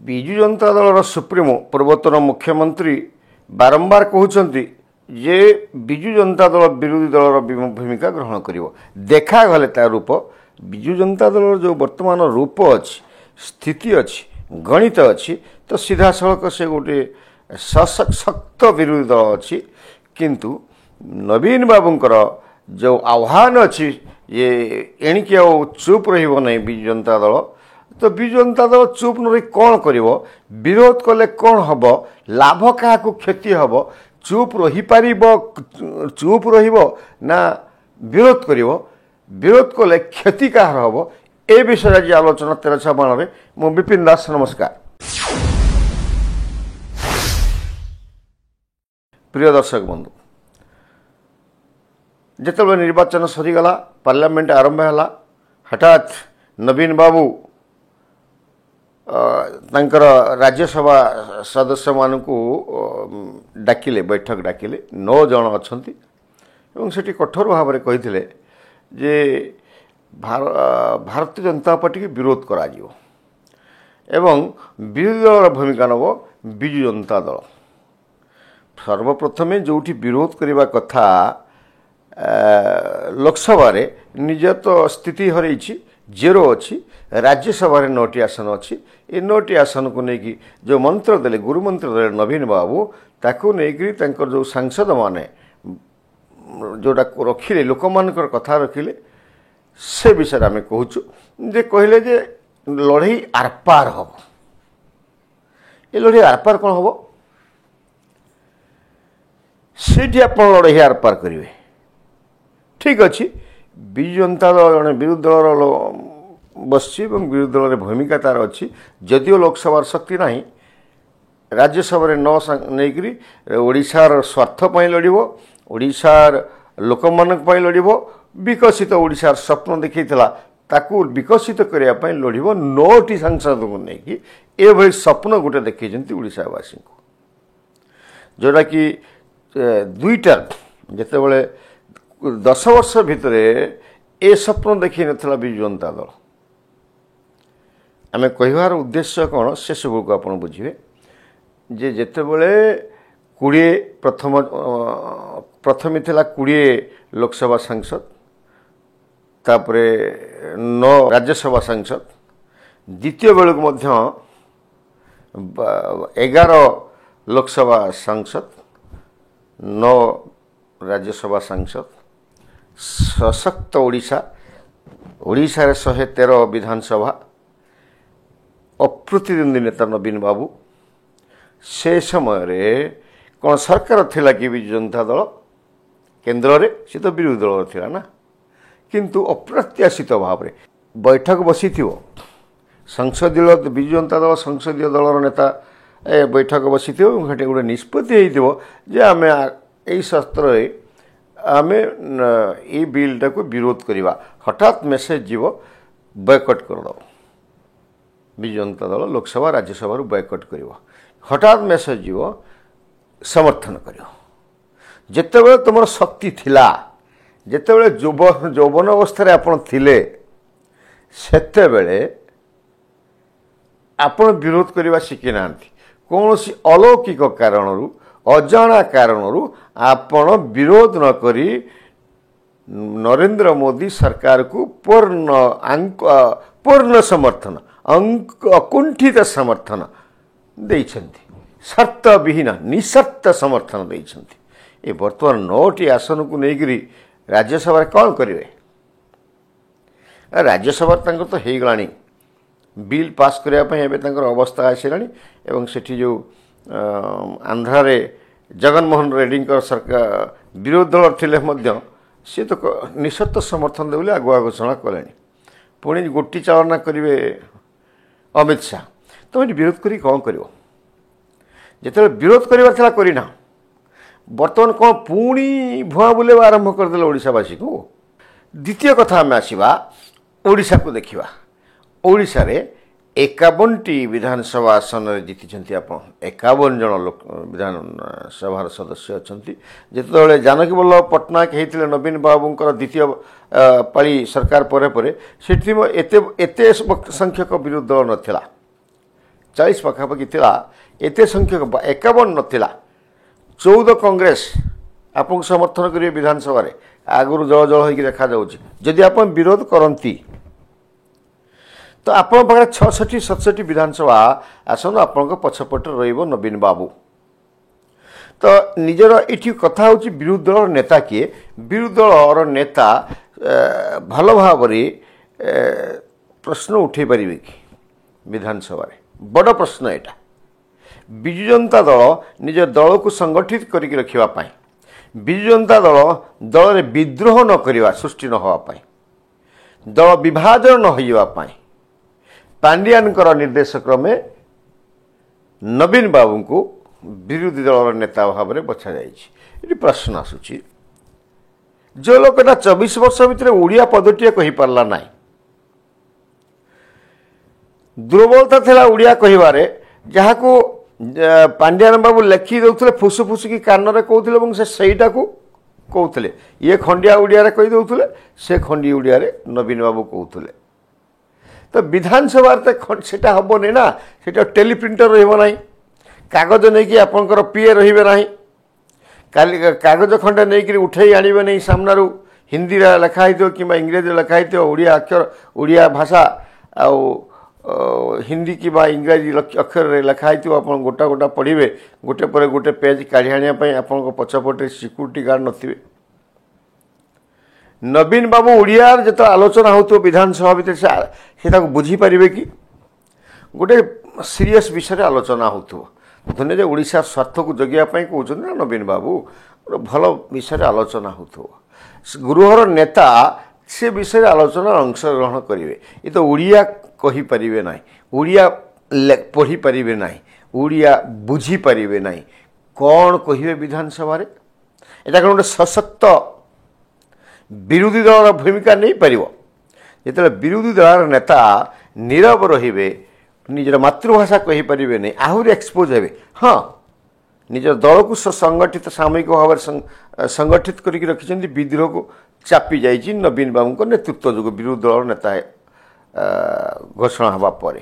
Biju Janata Dal supremo पूर्वतन मुख्यमंत्री बारंबार कहते जे विजु जनता दल विरोधी दलर भूमिका ग्रहण करिवो देखागले ता रूप विजु जनता दल जो वर्तमान रूप अच्छी स्थिति अच्छी गणित अच्छी तो सीधा सड़क से गोटे सशक्त विरोधी दल अच्छी किंतु नवीन बाबूंकर जो आह्वान अच्छी ये एणिकी चुप रहिबो नहीं विजु जनता दल तो विजु जनता दल चुप न रही कौन करिवो विरोध कले कौन हम लाभ क्या क्षति हम चुप रही पारिबो चुप रहिबो ना विरोध करिवो विरोध कले क्षति कहार हम ए विषय आज आलोचना 13 बाण में मु विपिन दास नमस्कार। प्रिय दर्शक बंधु जिते निर्वाचन सरीगला पार्लियामेंट आरंभ है हठात नवीन बाबू तांकर राज्यसभा सदस्य मानू डाकिले बैठक डाकिले 9 जन अच्छा से कठोर भाव में कही जे भारतीय जनता पार्टी की विरोध करा एवं विरोधी दल भूमिका नब विजु जनता दल सर्वप्रथमे जोठी विरोध करने कथा लोकसभा निज तो स्थिति हरई 0 अच्छी राज्यसभा 9टी आसन अच्छी ये 9टी आसन को लेकिन जो मंत्र देले गुरु मंत्र देले नवीन बाबू ताकू लेकिन जो सांसद माने जोटा रखिले लोक मानकर कथा रखिले से विषय आम कहूँ जे कहले जे लड़ई आरपार हम ये लड़ई आरपार कौन हम से आप लड़ई आरपार करेंगे ठीक अच्छे विजु जनता दल जड़े विरोधी दल बस विरोधी दल भूमिका तार अच्छी जदिव लोकसभा शक्ति ना राज्यसभा नहीं ओडिशार स्वार्थपाई लड़ो ओडिशार लोक मानक लड़ो विकसित ओडिशार स्वप्न देखा ताकू विकसित करने लड़ो 9टी सांसद को लेकिन ये स्वप्न गोटे देखते ओडिशावासी को जोटा कि 2 टर्म जिते 10 वर्ष भितर ए स्वप्न देखी नथिला विजु जनता दल आम कहबार उद्देश्य कौन से सब को आप बुझे जे जिते बड़े 20 प्रथम थिला 20 लोकसभा सांसद तापरे 9 राज्यसभा सांसद द्वितीय बेलू 11 लोकसभा सांसद 9 राज्यसभा सांसद सशक्त ओडिशा ओडिशा 113 विधानसभा अप्रतिद्वंदी नेता नवीन बाबू से समय रे कौन सरकार थिला कि विजु जनता दल केन्द्र रे से तो विरोधी दल थिला ना किंतु अप्रत्याशित भाव में बैठक बसी संसदीय विजु जनता दल संसदीय दलर नेता बैठक बसी गोटे निष्पत्ति जे आम यही सत्र आम ये बिलटा को विरोध करवा हठात मेसेज जीव बयकट करद विजु जनता दल लोकसभा राज्यसभा बयकट कर हठात मेसेज जीव समर्थन कर जिते तुम शक्ति थिला जिते यौवन अवस्था आपन थिले सेते बेले आपन विरोध करवा शिखी ना कौन सी अलौकिक कारणरू अजाणा कारणरू आपण विरोध न करी नरेंद्र मोदी सरकार को पूर्ण समर्थन अकुंठित समर्थन देइछन्ति शर्त विहीन निशर्त समर्थन देइछन्ति ए वर्तमान 9टी आसन को लेकिन राज्यसभा कौन करेंगे राज्यसभा तो हो गलानी बिल पास करने अवस्था आसला एवं सेठी जो आंध्र जगनमोहन रेड्डी सरकार विरोधी दल थिले सी तो निशर्त समर्थन दे आगुआ घोषणा कले पुणी गोटी चालना करेंगे अमित शाह तो विरोध करी कौन कर जिते विरोध करना करना बर्तमान कौन पुणी भुआ बुलेवा आरंभ करदे ओडिशावासी को द्वितीय कथा आम आसवा ओडिशा को देखा ओडिशा रे 51टी विधानसभा आसन जीति आप 51 जन लोक विधानसभा सदस्य अच्छा जिते जानकी वल्लभ पट्टनायक होते नवीन बाबूंकर द्वितीय पाली सरकार पर एते संख्यक विरोधी दल नाला 40 पाखापाखि थिला एते संख्यक 51 नथिला 14 कांग्रेस आपन समर्थन करिवे विधानसभा रे आगुरु जळ जळ होई देखा जाउची जदि आपन विरोध करंती तो आपन पाखे 66 67 विधानसभा आसन आपन पछपट रहिबो नवीन बाबू तो निजर इठी कथा होची विरोधी दल नेता किए विरोधी दल नेता भल भाव प्रश्न उठे पारिबे कि विधानसभा रे बड़ प्रश्न एटा विजु जनता दल निज दल को संगठित करिक रखिबा पाई विजु जनता दल दल रे विद्रोह न करिवा सृष्टि न होवा पाई दल विभाजन न होइबा पाई पांडियान निर्देश क्रमे नवीन बाबू को विरोधी दल नेता भाव में बछा जाइए प्रश्न आसूची जो लोकटा 24 वर्ष भितर ओडिया पदटीए कहि पारला ना दुर्बलता थिला ओडिया कहिबारे जहाँ को पांडियान बाबू लेखि दउथले फुसु फुसु की कान रे कहउथले এবং सेईटा को कहउथले ये खंडिया ओडिया रे कहि दउथले से खंडी ओडिया रे नवीन बाबू कहउथले तो विधानसभा सेटा हबनी ना सेटा टेलीप्रिंटर रहइबो नाही कागज नहीं कि आपंकर पीए रहिबे नाही कागज खंडे नहीं कि उठे आनिबे नहीं सामनारू हिंदी रे लिखा हितो कि इंग्रेजी लिखा हितो ओडिया अक्षर ओडिया भाषा आ हिंदी कि इंग्रेजी अक्षर रे लिखा हितो आपन गोटा गोटा पढ़िबे गोटे पर गोटे पेज काढी आनिया पई आपन पछपटे सिक्यूरिटी गार्ड नथिबे नवीन बाबू ओडिया जत आलोचना होतो विधानसभा भीतर से बुझी पारिबे कि गोटे सीरियस विषय आलोचना होतो धन्य ओडिशा स्वार्थ को जगिया कहते ना नवीन बाबू भल विषय आलोचना हो गृहर नेता से विषय आलोचना अंशग्रहण करेंगे ये तो ओडिया कहींपारे ना ओडिया पढ़ी पारे ना ओडिया बुझी पारे ना कौन कहे विधानसभा यहाँ कौन गोटे सशक्त विरोधी दल भूमिका नहीं पार जो विरोधी दल नेता नीरव रे निजर मातृभाषा कहींपारे नहीं आहरी एक्सपोज हे हाँ निजर दल को संगठित सामूहिक भाव संगठित करके रखिंट विद्रोह को चापी जाइए नवीन बाबू नेतृत्व जो विरोधी दल नेता घोषणा हवा पर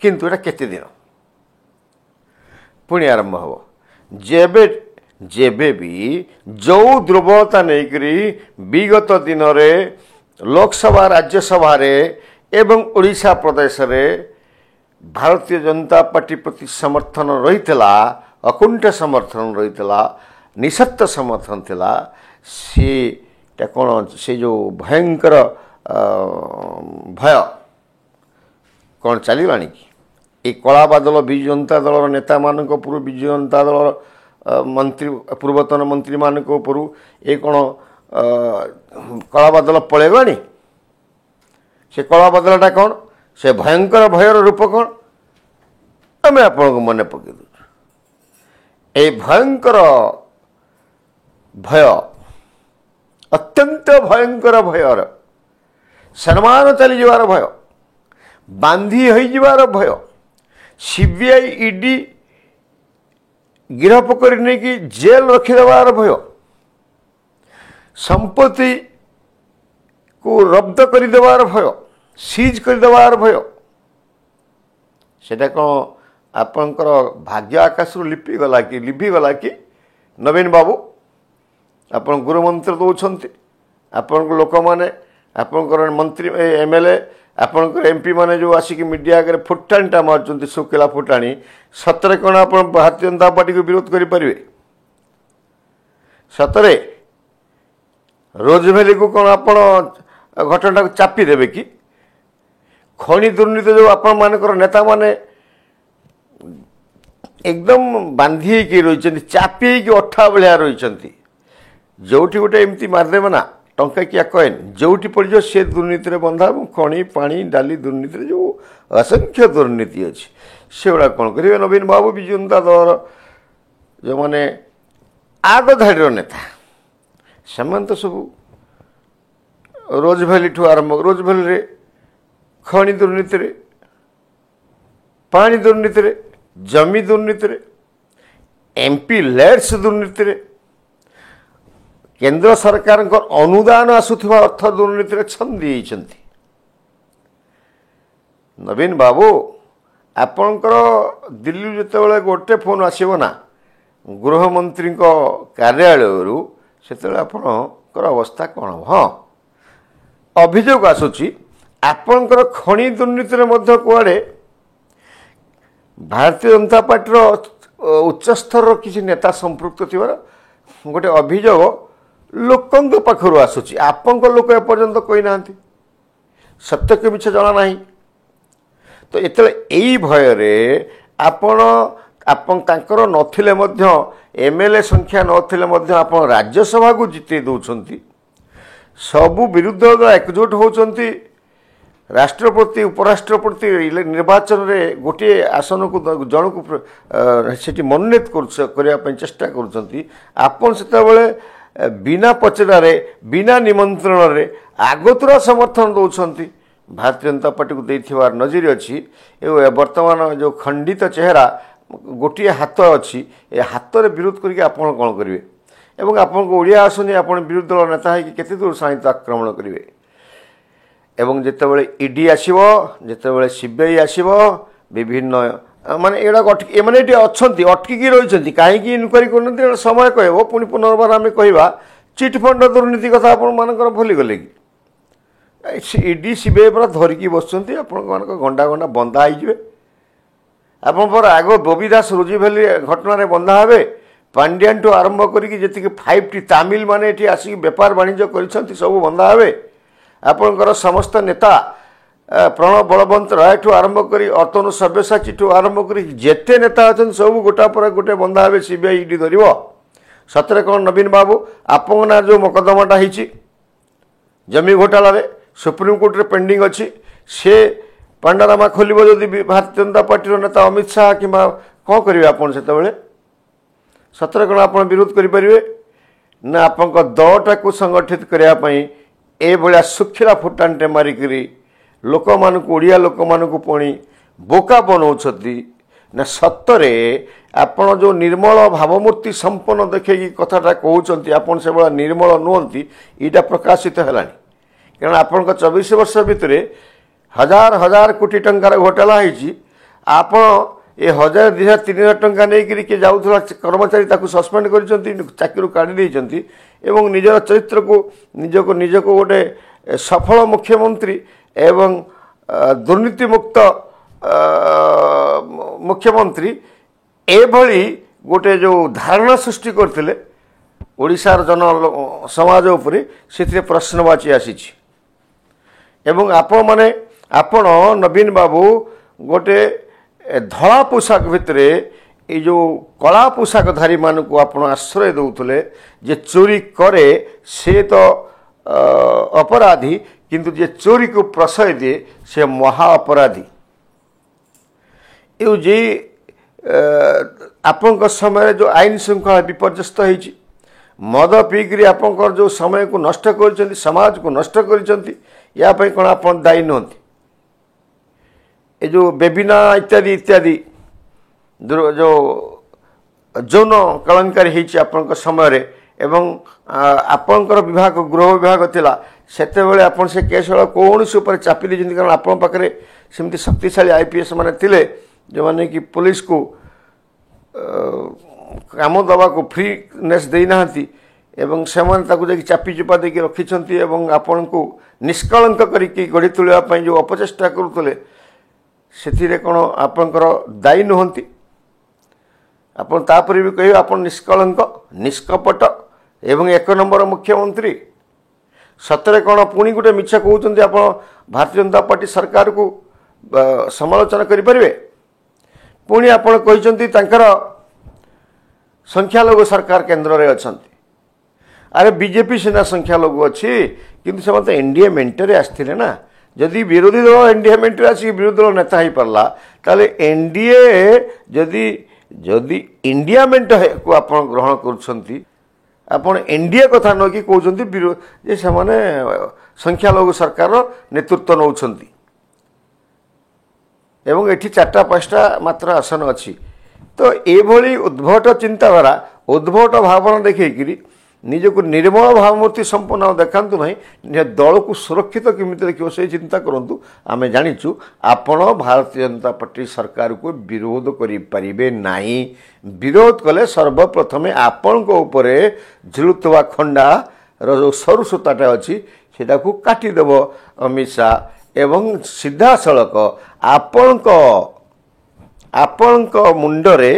किंतु एटा केते दिन पुणी आरंभ हम जेबे जेबे भी जो दुर्बलता नहीं विगत दिन में लोकसभा राज्यसभा एवं ओडिशा प्रदेश रे भारतीय जनता पार्टी प्रति समर्थन रही अकुंठ समर्थन रही निसत्त समर्थन थिला से कौन से जो भयंकर भय कौन चलला कि ये कला बादल विजु जनता दल नेता मान विजु जनता दल मंत्री पूर्वतन मंत्री मान ये कौन कला बादल पलैगलानी से कला बादलटा कौन से भयंकर भयर रूप कौन आम आपको मन पकई ए भयंकर भय अत्यंत भयंकर भयर सम्मान चली जवार भय बांधी हो जवार भय सीबीआई ईडी गिरफ कर नहीं जेल रखिदेवार भय संपत्ति को रद्द करदेवार भय सीज करदेवार भय सेटा कौन आपणकर भाग्य आकाश लिपिगला कि लिभिगला कि नवीन बाबू आपन गुरुमंत्र दौरान आपण लोक मैंने आपणकर मंत्री एमएलए आपणकर एमपी माने जो आसिक मीडिया आगे फुटाणीटा मार्च शुक्ला फुटाणी सतरे कौन आप भारतीय जनता पार्टी को विरोध करें सतरे रोज भैली को कौन आप घटना को चापी देवे कि खनि दुर्नीति जो आपण मानकर नेता माने एकदम बांधी रही चापी अठा भाया रही जोटी गोटे एमती मारदेव ना टंका किया कएन जोटी पड़ से दुर्नीति बंधा खनि पानी डाली दुर्नीति जो असंख्य दुर्नीति अच्छी से गुड़ा कौन करेंगे नवीन बाबू विजु जनता दल जो मैंने आग धाड़ी नेता से तो सब रोज भैली ठू आरंभ रोज भैली खनि दुर्नीति पानी दुर्नीति जमी दुर्नीति एमपी लैड्स दुर्नीति केंद्र सरकार अनुदान आसुवा अर्थ दुर्नीति छंदी नवीन बाबू ଆପଣଙ୍କର ଦିଲ୍ଲୀ ଯେତେବେଳେ ଗୋଟେ ଫୋନ୍ ଆସିବ ନା ଗୃହମନ୍ତ୍ରୀଙ୍କ କାର୍ଯ୍ୟାଳୟରୁ ସେତେବେଳେ ଆପଣଙ୍କର ଅବସ୍ଥା କ'ଣ ହେବ? ହଁ, ଅଭିଯୋଗ ଆସୁଛି ଆପଣଙ୍କର ଖଣି ଦୁର୍ନୀତିରେ ମଧ୍ୟ କୁଆଡ଼େ ଭାରତୀୟ ଜନତା ପାର୍ଟିର ଉଚ୍ଚସ୍ତରର କିଛି ନେତା ସମ୍ପୃକ୍ତ ଥିବାର ଗୋଟେ ଅଭିଯୋଗ ଲୋକଙ୍କ ପାଖରୁ ଆସୁଛି। ଆପଣଙ୍କ ଲୋକ ଏପର୍ଯ୍ୟନ୍ତ କହିନାହାନ୍ତି, ସତ୍ୟ କି ମିଛ ଜଣା ନାହିଁ। ତ ଯେତେବେଳେ ଏଇ ଭୟରେ ଆପଣ ତାଙ୍କର ନଥିଲେ ମଧ୍ୟ MLA ସଂଖ୍ୟା ନଥିଲେ ମଧ୍ୟ ଆପଣ ରାଜ୍ୟସଭାକୁ ଜିତେଇ ଦେଉଛନ୍ତି। ସବୁ ବିରୋଧୀ ଦଳ ଏକଜୁଟ ହେଉଛନ୍ତି ରାଷ୍ଟ୍ରପତି ଉପରାଷ୍ଟ୍ରପତି ନିର୍ବାଚନରେ ଗୋଟିଏ ଆସନକୁ ଜଣକୁ ସେଠି ମନୋନୀତ କରିବା ପାଇଁ ଚେଷ୍ଟା କରୁଛନ୍ତି। ଆପଣ ସେତେବେଳେ ବିନା ପଚରାରେ ବିନା ନିମନ୍ତ୍ରଣରେ ଆଗତୁରା ସମର୍ଥନ ଦେଉଛନ୍ତି। ଭାରତୀୟ ଜନତା ପାର୍ଟିକୁ ଦେଇଥିବାର ନଜିର ଅଛି। ଏବଂ ବର୍ତ୍ତମାନ ଯେଉଁ ଖଣ୍ଡିତ ଚେହେରା ଗୋଟିଏ ହାତ ଅଛି, ଏ ହାତରେ ବିରୋଧ କରିକି ଆପଣ କ'ଣ କରିବେ? ଏବଂ ଆପଣଙ୍କୁ ଓଡ଼ିଆ ଆସୁନି, ଆପଣ ବିରୋଧୀ ଦଳ ନେତା ହେଇକି କେତେ ଦୂର ସାହିତ୍ୟ ଆକ୍ରମଣ କରିବେ? ଏବଂ ଯେତେବେଳେ ଇଡି ଆସିବ, ଯେତେବେଳେ CBI ଆସିବ, ବିଭିନ୍ନ ମାନେ ଏଗୁଡ଼ାକ ଏମାନେ ଏଠି ଅଛନ୍ତି, ଅଟକିକି ରହିଛନ୍ତି, କାହିଁକି ଇନକ୍ୱାରି କରୁନାହାନ୍ତି? ଏଇଟା ସମୟ କହିବ। ପୁଣି ପୁନର୍ବାର ଆମେ କହିବା ଚିଟ୍ଫଣ୍ଡ ଦୁର୍ନୀତି କଥା ଆପଣମାନଙ୍କର ଭୁଲିଗଲେ କି? ଇଡି CBI ପୁରା ଧରିକି ବସୁଛନ୍ତି, ଆପଣମାନଙ୍କ ଗଣ୍ଡା ଗଣ୍ଡା ବନ୍ଧା ହେଇଯିବେ। ଆପଣ ପରା ଆଗ ବବି ଦାସ ରୋଜି ଭ୍ୟାଲି ଘଟଣାରେ ବନ୍ଧା ହେବେ। ପାଣ୍ଡିଆନଠୁ ଆରମ୍ଭ କରିକି ଯେତିକି 5ଟି ତାମିଲ ମାନେ ଏଠି ଆସିକି ବେପାର ବାଣିଜ୍ୟ କରିଛନ୍ତି ସବୁ ବନ୍ଧା ହେବେ। ଆପଣଙ୍କର ସମସ୍ତ ନେତା ପ୍ରଣବ ବଳବନ୍ତ ରାୟଠୁ ଆରମ୍ଭ କରି ଅତନୁ ସବ୍ୟସାଚୀଠୁ ଆରମ୍ଭ କରି ଯେତେ ନେତା ଅଛନ୍ତି ସବୁ ଗୋଟା ପରେ ଗୋଟେ ବନ୍ଧା ହେବେ। CBI ଇଡି ଧରିବ। ସତରେ କ'ଣ ନବୀନ ବାବୁ ଆପଣଙ୍କ ନାଁ ଯେଉଁ ମକଦ୍ଦମାଟା ହେଇଛି ଜମି ଘୋଟାଲାରେ ସୁପ୍ରିମକୋର୍ଟରେ ପେଣ୍ଡିଂ ଅଛି, ସେ ପାଣ୍ଡାରାମା ଖୋଲିବ ଯଦି ଭାରତୀୟ ଜନତା ପାର୍ଟିର ନେତା ଅମିତ ଶାହା କିମ୍ବା କ'ଣ କରିବେ ଆପଣ ସେତେବେଳେ? ସତରେ କ'ଣ ଆପଣ ବିରୋଧ କରିପାରିବେ? ନା ଆପଣଙ୍କ ଦଳଟାକୁ ସଂଗଠିତ କରିବା ପାଇଁ ଏଭଳିଆ ଶୁଖିଲା ଫୁଟାଣଟେ ମାରିକିରି ଲୋକମାନଙ୍କୁ ଓଡ଼ିଆ ଲୋକମାନଙ୍କୁ ପୁଣି ବୋକା ବନଉଛନ୍ତି? ନା ସତରେ ଆପଣ ଯେଉଁ ନିର୍ମଳ ଭାବମୂର୍ତ୍ତି ସମ୍ପନ୍ନ ଦେଖେଇକି କଥାଟା କହୁଛନ୍ତି ଆପଣ ସେଭଳିଆ ନିର୍ମଳ ନୁହନ୍ତି, ଏଇଟା ପ୍ରକାଶିତ ହେଲାଣି। କାରଣ ଆପଣଙ୍କ 24 ବର୍ଷ ଭିତରେ ହଜାର ହଜାର କୋଟି ଟଙ୍କାର ଘୋଟାଲା ହେଇଛି। ଆପଣ ଏ 1000, 2000, 3000 ଟଙ୍କା ନେଇକରି କିଏ ଯାଉଥିଲା କର୍ମଚାରୀ ତାକୁ ସସ୍ପେଣ୍ଡ କରିଛନ୍ତି, ଚାକିରିରୁ କାଢ଼ି ଦେଇଛନ୍ତି ଏବଂ ନିଜର ଚରିତ୍ରକୁ ନିଜକୁ ଗୋଟେ ସଫଳ ମୁଖ୍ୟମନ୍ତ୍ରୀ ଏବଂ ଦୁର୍ନୀତିମୁକ୍ତ ମୁଖ୍ୟମନ୍ତ୍ରୀ ଏଭଳି ଗୋଟେ ଯେଉଁ ଧାରଣା ସୃଷ୍ଟି କରିଥିଲେ ଓଡ଼ିଶାର ସମାଜ ଉପରେ, ସେଥିରେ ପ୍ରଶ୍ନବାଚୀ ଆସିଛି। ଏବଂ ଆପଣ ନବୀନ ବାବୁ ଗୋଟେ ଧଳା ପୋଷାକ ଭିତରେ ଏଇ ଯେଉଁ କଳା ପୋଷାକଧାରୀମାନଙ୍କୁ ଆପଣ ଆଶ୍ରୟ ଦେଉଥିଲେ। ଯେ ଚୋରି କରେ ସେ ତ ଅପରାଧୀ, କିନ୍ତୁ ଯେ ଚୋରିକୁ ପ୍ରଶୟ ଦିଏ ସେ ମହା ଅପରାଧୀ। ଏଉ ଯେ ଆପଣଙ୍କ ସମୟରେ ଯେଉଁ ଆଇନ ଶୃଙ୍ଖଳା ବିପର୍ଯ୍ୟସ୍ତ ହେଇଛି, ମଦ ପିଇକିରି ଆପଣଙ୍କର ଯେଉଁ ସମୟକୁ ନଷ୍ଟ କରିଛନ୍ତି, ସମାଜକୁ ନଷ୍ଟ କରିଛନ୍ତି, ୟା ପାଇଁ କ'ଣ ଆପଣ ଦାୟୀ ନୁହନ୍ତି? ଏ ଯେଉଁ ବେବିନା ଇତ୍ୟାଦି ଯେଉଁ ଯୌନ କଳଙ୍କାରୀ ହେଇଛି ଆପଣଙ୍କ ସମୟରେ ଏବଂ ଆପଣଙ୍କର ବିଭାଗ ଗୃହ ବିଭାଗ ଥିଲା, ସେତେବେଳେ ଆପଣ ସେ କେସ୍ କୌଣସି ଉପରେ ଚାପି ଦେଇଛନ୍ତି। କାରଣ ଆପଣଙ୍କ ପାଖରେ ସେମିତି ଶକ୍ତିଶାଳୀ IPS ମାନେ ଥିଲେ ଯେଉଁମାନେ କି ପୋଲିସକୁ କାମ ଦେବାକୁ ଫ୍ରିନେସ୍ ଦେଇନାହାନ୍ତି ଏବଂ ସେମାନେ ତାକୁ ଯାଇକି ଚାପି ଚୁପା ଦେଇକି ରଖିଛନ୍ତି ଏବଂ ଆପଣଙ୍କୁ ନିଷ୍କଳଙ୍କ କରିକି ଗଢ଼ି ତୋଳିବା ପାଇଁ ଯେଉଁ ଅପଚେଷ୍ଟା କରୁଥିଲେ, ସେଥିରେ କ'ଣ ଆପଣଙ୍କର ଦାୟୀ ନୁହନ୍ତି? ଆପଣ ତାପରେ ବି କହିବେ ଆପଣ ନିଷ୍କଳଙ୍କ, ନିଷ୍କପଟ ଏବଂ 1 ନମ୍ବର ମୁଖ୍ୟମନ୍ତ୍ରୀ। ସତରେ କ'ଣ ପୁଣି ଗୋଟେ ମିଛ କହୁଛନ୍ତି ଆପଣ ଭାରତୀୟ ଜନତା ପାର୍ଟି ସରକାରକୁ ସମାଲୋଚନା କରିପାରିବେ? ପୁଣି ଆପଣ କହିଛନ୍ତି ତାଙ୍କର ସଂଖ୍ୟାଲଘୁ ସରକାର କେନ୍ଦ୍ରରେ ଅଛନ୍ତି। ଆରେ ବିଜେପି ସିନା ସଂଖ୍ୟାଲଘୁ ଅଛି, କିନ୍ତୁ ସେମାନେ ତ NDA ମେଣ୍ଟରେ ଆସିଥିଲେ ନା। ଯଦି ବିରୋଧୀ ଦଳ NDA ମେଣ୍ଟରେ ଆସିକି ବିରୋଧୀ ଦଳ ନେତା ହେଇପାରିଲା, ତାହେଲେ NDA ଯଦି ଇଣ୍ଡିଆ ମେଣ୍ଟକୁ ଆପଣ ଗ୍ରହଣ କରୁଛନ୍ତି, ଆପଣ NDA କଥା ନକି କହୁଛନ୍ତି ଯେ ସେମାନେ ସଂଖ୍ୟାଲଘୁ ସରକାରର ନେତୃତ୍ୱ ନେଉଛନ୍ତି ଏବଂ ଏଠି 4-5ଟା ମାତ୍ର ଆସନ ଅଛି। ତ ଏଭଳି ଉଦ୍ଭଟ ଚିନ୍ତାଧାରା, ଉଦ୍ଭଟ ଭାବନା ଦେଖେଇକିରି ନିଜକୁ ନିର୍ମଳ ଭାବମୂର୍ତ୍ତି ସମ୍ପନ୍ନ ଦେଖାନ୍ତୁ ନାହିଁ, ନିଜ ଦଳକୁ ସୁରକ୍ଷିତ କେମିତି ରଖିବ ସେଇ ଚିନ୍ତା କରନ୍ତୁ। ଆମେ ଜାଣିଛୁ ଆପଣ ଭାରତୀୟ ଜନତା ପାର୍ଟି ସରକାରକୁ ବିରୋଧ କରିପାରିବେ ନାହିଁ। ବିରୋଧ କଲେ ସର୍ବପ୍ରଥମେ ଆପଣଙ୍କ ଉପରେ ଝୁଲୁଥିବା ଖଣ୍ଡାର ଯେଉଁ ସରୁ ସୂତାଟା ଅଛି ସେଟାକୁ କାଟିଦେବ ଅମିତ ଶାହ ଏବଂ ସିଧାସଳଖ ଆପଣଙ୍କ ମୁଣ୍ଡରେ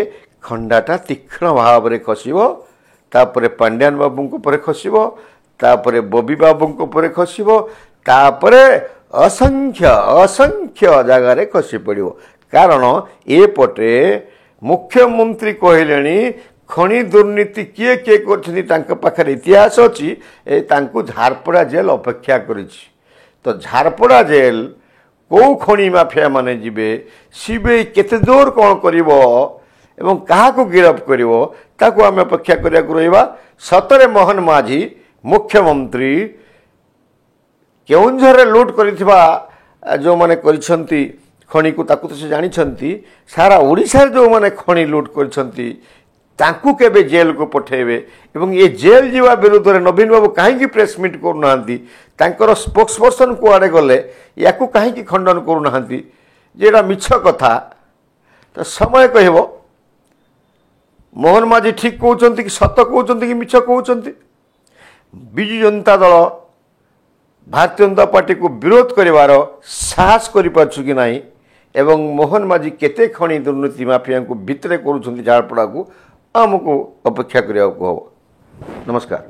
ଖଣ୍ଡାଟା ତୀକ୍ଷ୍ଣ ଭାବରେ ଖସିବ। ତାପରେ ପାଣ୍ଡିଆନ ବାବୁଙ୍କ ଉପରେ ଖସିବ, ତାପରେ ବବି ବାବୁଙ୍କ ଉପରେ ଖସିବ, ତାପରେ ଅସଂଖ୍ୟ ଜାଗାରେ ଖସି ପଡ଼ିବ। କାରଣ ଏପଟେ ମୁଖ୍ୟମନ୍ତ୍ରୀ କହିଲେଣି ଖଣି ଦୁର୍ନୀତି କିଏ କିଏ କରିଛନ୍ତି ତାଙ୍କ ପାଖରେ ଇତିହାସ ଅଛି, ତାଙ୍କୁ ଝାରପଡ଼ା ଜେଲ୍ ଅପେକ୍ଷା କରିଛି। ତ ଝାରପଡ଼ା ଜେଲ୍ କେଉଁ ଖଣି ମାଫିଆ ମାନେ ଯିବେ, ସିବିଆଇ କେତେ ଦୂର କ'ଣ କରିବ ଏବଂ କାହାକୁ ଗିରଫ କରିବ ତାକୁ ଆମେ ଅପେକ୍ଷା କରିବାକୁ ରହିବା। ସତରେ ମୋହନ ମାଝୀ ମୁଖ୍ୟମନ୍ତ୍ରୀ କେଉଁଝରରେ ଲୁଟ୍ କରିଥିବା ଯେଉଁମାନେ କରିଛନ୍ତି ଖଣିକୁ ତାକୁ ତ ସେ ଜାଣିଛନ୍ତି। ସାରା ଓଡ଼ିଶାରେ ଯେଉଁମାନେ ଖଣି ଲୁଟ୍ କରିଛନ୍ତି ତାଙ୍କୁ କେବେ ଜେଲକୁ ପଠାଇବେ ଏବଂ ଏ ଜେଲ୍ ଯିବା ବିରୁଦ୍ଧରେ ନବୀନ ବାବୁ କାହିଁକି ପ୍ରେସ୍ ମିଟ୍ କରୁନାହାନ୍ତି, ତାଙ୍କର ସ୍ପୋକ୍ସ ପର୍ସନ୍ କୁଆଡ଼େ ଗଲେ ୟାକୁ କାହିଁକି ଖଣ୍ଡନ କରୁନାହାନ୍ତି ଯେ ଏଇଟା ମିଛ କଥା। ତ ସମୟ କହିବ ମୋହନ ମାଝୀ ଠିକ୍ କହୁଛନ୍ତି କି ସତ କହୁଛନ୍ତି କି ମିଛ କହୁଛନ୍ତି। ବିଜୁ ଜନତା ଦଳ ଭାରତୀୟ ଜନତା ପାର୍ଟିକୁ ବିରୋଧ କରିବାର ସାହସ କରିପାରୁଛୁ କି ନାହିଁ ଏବଂ ମୋହନ ମାଝୀ କେତେ ଖଣି ଦୁର୍ନୀତି ମାଫିଆଙ୍କୁ ଭିତରେ କରୁଛନ୍ତି ଝାରପଡ଼ାକୁ ଆମକୁ ଅପେକ୍ଷା କରିବାକୁ ହେବ। ନମସ୍କାର।